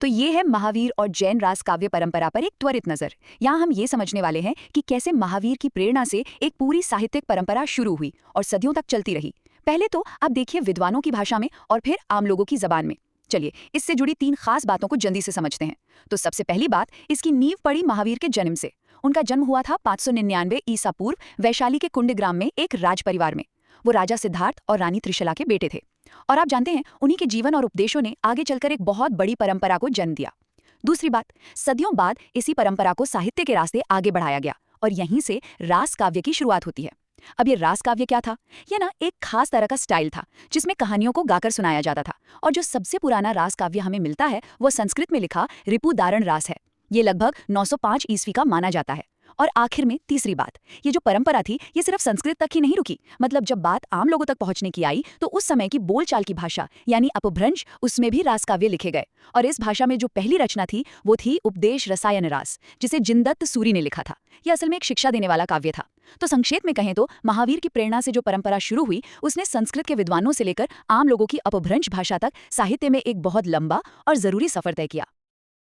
तो ये है महावीर और जैन रास काव्य परंपरा पर एक त्वरित नजर। यहाँ हम ये समझने वाले हैं कि कैसे महावीर की प्रेरणा से एक पूरी साहित्यिक परंपरा शुरू हुई और सदियों तक चलती रही। पहले तो आप देखिए विद्वानों की भाषा में और फिर आम लोगों की जबान में। चलिए इससे जुड़ी 3 खास बातों को जल्दी से समझते हैं। तो सबसे पहली बात, इसकी नींव पड़ी महावीर के जन्म से। उनका जन्म हुआ था 599 ईसा पूर्व वैशाली के कुंडग्राम में एक राज परिवार में। वो राजा सिद्धार्थ और रानी त्रिशला के बेटे थे। और आप जानते हैं उन्हीं के जीवन और उपदेशों ने आगे चलकर एक बहुत बड़ी परंपरा को जन्म दिया। दूसरी बात, सदियों बाद इसी परंपरा को साहित्य के रास्ते आगे बढ़ाया गया और यहीं से रास काव्य की शुरुआत होती है। अब ये रास काव्य क्या था? ये ना एक खास तरह का स्टाइल था जिसमें कहानियों को गाकर सुनाया जाता था। और जो सबसे पुराना रास काव्य हमें मिलता है वो संस्कृत में लिखा रिपुदारण रास है। ये लगभग 905 ईस्वी का माना जाता है। और आखिर में तीसरी बात, ये जो परंपरा थी ये सिर्फ संस्कृत तक ही नहीं रुकी। मतलब जब बात आम लोगों तक पहुंचने की आई तो उस समय की बोलचाल की भाषा यानी अपभ्रंश, उसमें भी रास काव्य लिखे गए। और इस भाषा में जो पहली रचना थी वो थी उपदेश रसायन रास, जिसे जिनदत्त सूरी ने लिखा था। यह असल में एक शिक्षा देने वाला काव्य था। तो संक्षेप में कहें तो महावीर की प्रेरणा से जो परंपरा शुरू हुई उसने संस्कृत के विद्वानों से लेकर आम लोगों की अपभ्रंश भाषा तक साहित्य में एक बहुत लंबा और जरूरी सफर तय किया।